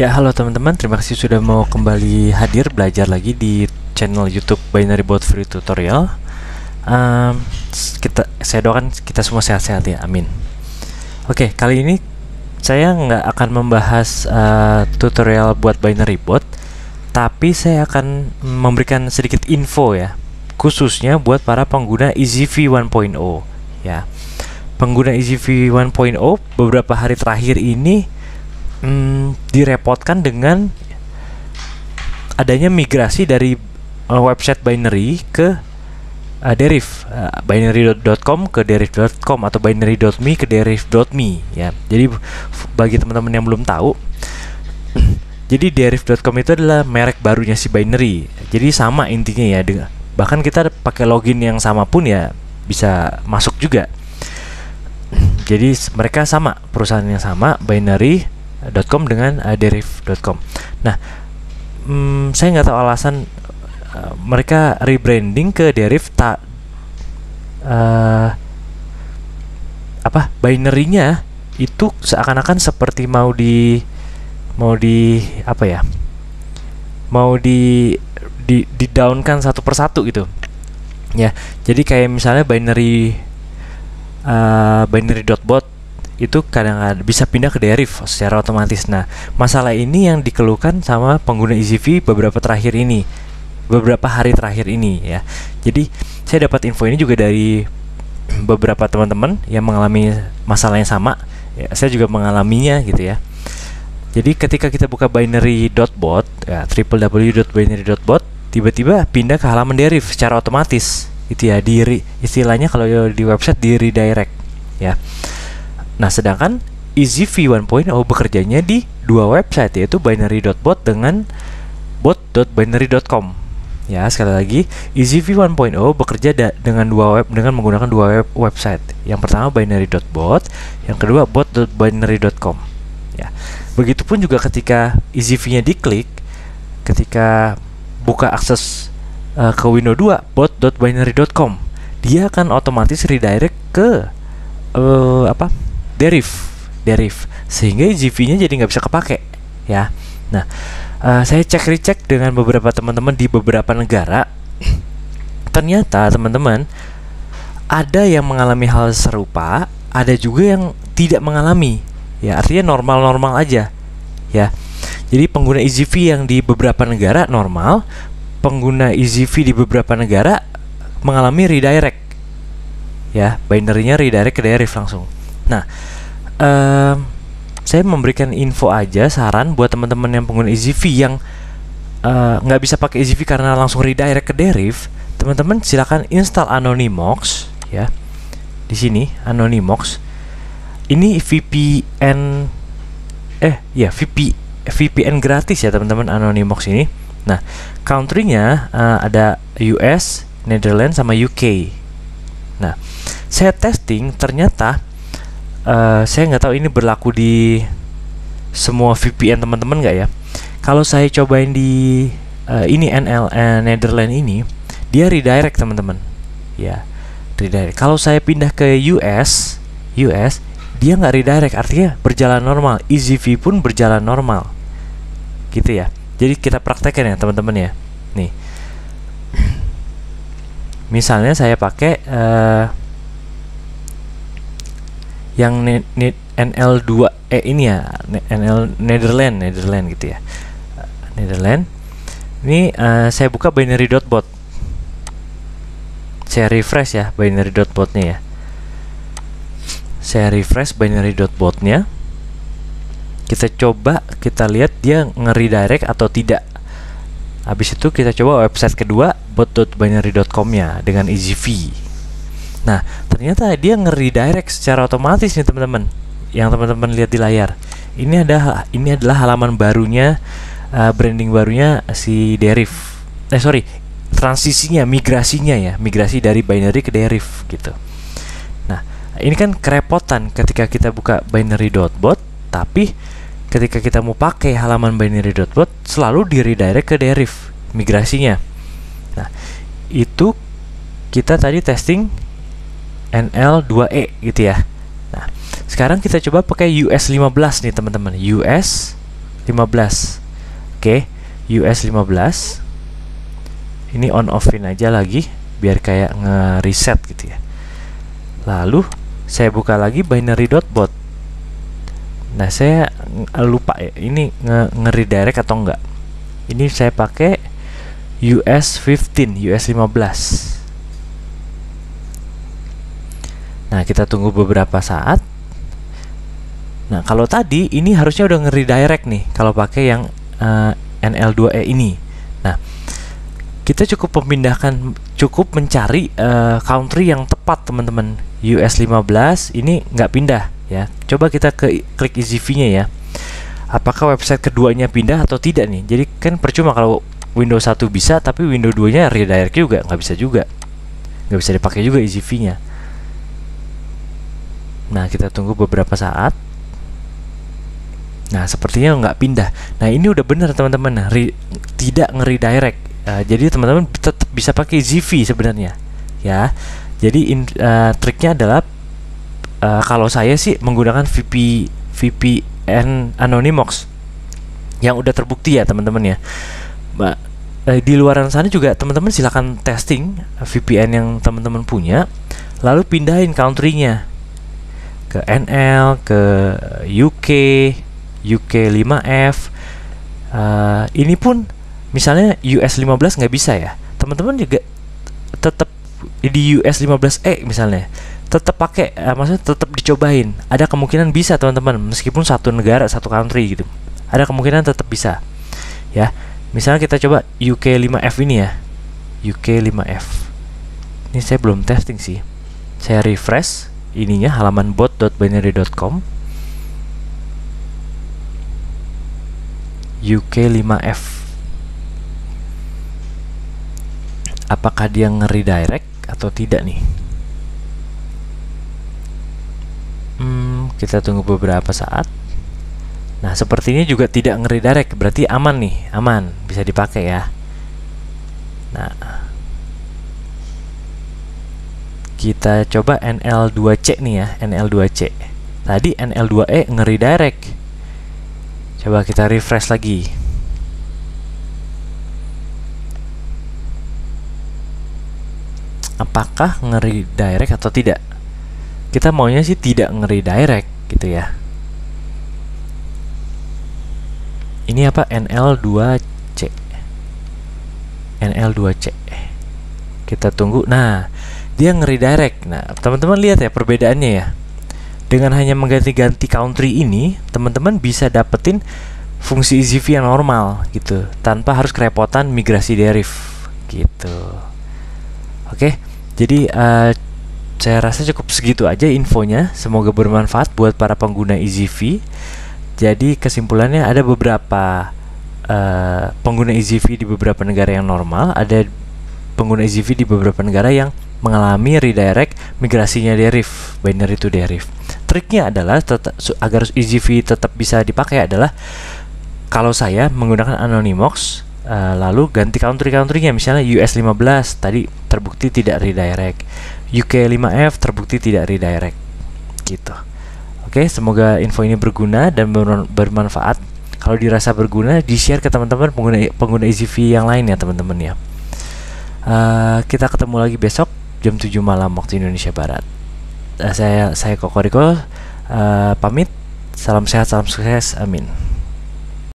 Ya, halo teman-teman, terima kasih sudah mau kembali hadir belajar lagi di channel YouTube Binary Bot Free Tutorial. Saya doakan kita semua sehat-sehat ya, amin. Oke, kali ini saya nggak akan membahas tutorial buat binary bot, tapi saya akan memberikan sedikit info ya, khususnya buat para pengguna EasyV 1.0 ya. Pengguna EasyV 1.0 beberapa hari terakhir ini direpotkan dengan adanya migrasi dari website binary ke deriv, binary.com ke deriv.com atau binary.me ke deriv.me ya. Jadi bagi teman-teman yang belum tahu, jadi deriv.com itu adalah merek barunya si binary. Jadi sama intinya ya, bahkan kita pakai login yang sama pun ya bisa masuk juga. Jadi mereka sama, perusahaan yang sama, binary.com dengan deriv.com. Nah, saya nggak tahu alasan mereka rebranding ke deriv, binary-nya itu seakan-akan seperti mau di downkan satu persatu gitu ya. Jadi kayak misalnya binary.bot itu kadang-kadang bisa pindah ke deriv secara otomatis. Nah, masalah ini yang dikeluhkan sama pengguna EasyV beberapa hari terakhir ini ya. Jadi saya dapat info ini juga dari beberapa teman-teman yang mengalami masalah yang sama ya, saya juga mengalaminya gitu ya. Jadi ketika kita buka binary.bot ya, www.binary.bot, tiba-tiba pindah ke halaman deriv secara otomatis itu ya, istilahnya kalau di website di redirect ya. Nah, sedangkan EasyV 1.0 bekerjanya di dua website, yaitu binary.bot dengan bot.binary.com. Ya, sekali lagi, EasyV 1.0 bekerja dengan menggunakan dua website. Yang pertama binary.bot, yang kedua bot.binary.com. Ya. Begitupun juga ketika EasyV-nya diklik, ketika buka akses ke Windows 2 bot.binary.com, dia akan otomatis redirect ke deriv, sehingga EasyV-nya jadi nggak bisa kepake ya. Nah, saya recheck dengan beberapa teman-teman di beberapa negara. Ternyata teman-teman ada yang mengalami hal serupa, ada juga yang tidak mengalami ya, artinya normal-normal aja ya. Jadi pengguna EasyV yang di beberapa negara normal, pengguna EasyV di beberapa negara mengalami redirect ya, binary-nya redirect ke deriv langsung. Nah, saya memberikan info aja, saran buat teman-teman yang pengguna EasyV yang nggak bisa pakai EasyV karena langsung redirect ke deriv. Teman-teman silakan install Anonymous ya. Di sini Anonymous. Ini VPN gratis ya teman-teman, Anonymous ini. Nah, country-nya ada US, Netherlands sama UK. Nah, saya testing, ternyata saya nggak tahu ini berlaku di semua VPN teman-teman nggak ya. Kalau saya cobain di Netherlands ini, dia redirect teman-teman ya, redirect. Kalau saya pindah ke US dia nggak redirect, artinya berjalan normal. EasyV pun berjalan normal gitu ya. Jadi kita praktekkan ya teman-teman ya. Nih, misalnya saya pakai yang NL2E ini ya, Netherlands gitu ya. Netherlands. Ini saya buka binary.bot. Saya refresh ya binary.bot-nya ya. Saya refresh binary.bot-nya. Kita coba, kita lihat dia nge-redirect atau tidak. Habis itu kita coba website kedua, bot.binary.com-nya dengan EasyV. Nah, ternyata dia nge-redirect secara otomatis nih teman-teman. Yang teman-teman lihat di layar. Ini adalah halaman barunya, branding barunya si deriv. Transisinya, migrasi dari binary ke deriv gitu. Nah, ini kan kerepotan ketika kita buka binary.bot, tapi ketika kita mau pakai halaman binary.bot selalu di redirect ke deriv migrasinya. Nah, itu kita tadi testing NL2E gitu ya. Nah, sekarang kita coba pakai US 15 nih teman-teman. US 15. Oke, US 15. Ini on offin aja lagi biar kayak nge-reset gitu ya. Lalu saya buka lagi binary.bot. Nah, saya lupa ya, ini nge-redirect atau enggak. Ini saya pakai US 15, US 15. Nah, kita tunggu beberapa saat. Nah, kalau tadi ini harusnya udah nge-redirect nih kalau pakai yang NL2E ini. Nah, kita cukup mencari country yang tepat, teman-teman. US 15 ini nggak pindah ya. Coba kita klik EasyV-nya ya. Apakah website keduanya pindah atau tidak nih? Jadi kan percuma kalau Windows 1 bisa tapi Windows 2-nya redirect juga, nggak bisa juga. Nggak bisa dipakai juga EasyV-nya. Nah, kita tunggu beberapa saat. Nah, sepertinya nggak pindah. Nah, ini udah benar, teman-teman. Tidak nge-redirect. Jadi teman-teman tetap bisa pakai EasyV sebenarnya ya. Jadi triknya adalah kalau saya sih menggunakan VPN Anonymous yang udah terbukti ya, teman-teman ya. Di luaran sana juga teman-teman silakan testing VPN yang teman-teman punya, lalu pindahin country-nya ke NL, ke UK 5F. Ini pun misalnya US 15 nggak bisa ya, teman-teman juga tetap di US 15E misalnya tetap pakai, maksudnya tetap dicobain. Ada kemungkinan bisa, teman-teman, meskipun satu negara, satu country gitu, ada kemungkinan tetap bisa ya. Misalnya kita coba UK 5F ini ya, UK 5F ini saya belum testing sih. Saya refresh ininya, halaman bot.binary.com UK 5F. Apakah dia nge-redirect atau tidak nih? Kita tunggu beberapa saat. Nah, sepertinya juga tidak nge-redirect, berarti aman nih, aman, bisa dipakai ya. Nah, kita coba NL2C nih ya, NL2C. Tadi NL2E nge-redirect. Coba kita refresh lagi. Apakah nge-redirect atau tidak? Kita maunya sih tidak nge-redirect gitu ya. Ini apa? NL2C. NL2C. Kita tunggu. Nah, dia nge-redirect. Nah, teman-teman lihat ya perbedaannya ya. Dengan hanya mengganti-ganti country ini, teman-teman bisa dapetin fungsi EasyV yang normal gitu, tanpa harus kerepotan migrasi deriv gitu. Oke, jadi saya rasa cukup segitu aja infonya. Semoga bermanfaat buat para pengguna EasyV. Jadi kesimpulannya ada beberapa pengguna EasyV di beberapa negara yang normal, ada pengguna EasyV di beberapa negara yang mengalami redirect migrasinya deriv, binary to deriv. Triknya adalah agar EasyV tetap bisa dipakai adalah kalau saya menggunakan Anonymous, lalu ganti country-countrynya, misalnya US 15 tadi terbukti tidak redirect, UK 5F terbukti tidak redirect gitu. Oke, semoga info ini berguna dan bermanfaat. Kalau dirasa berguna, di-share ke teman-teman pengguna EasyV yang lain ya, teman-teman ya. Kita ketemu lagi besok jam 7 malam waktu Indonesia Barat. Saya Kokoriko pamit. Salam sehat, salam sukses. Amin.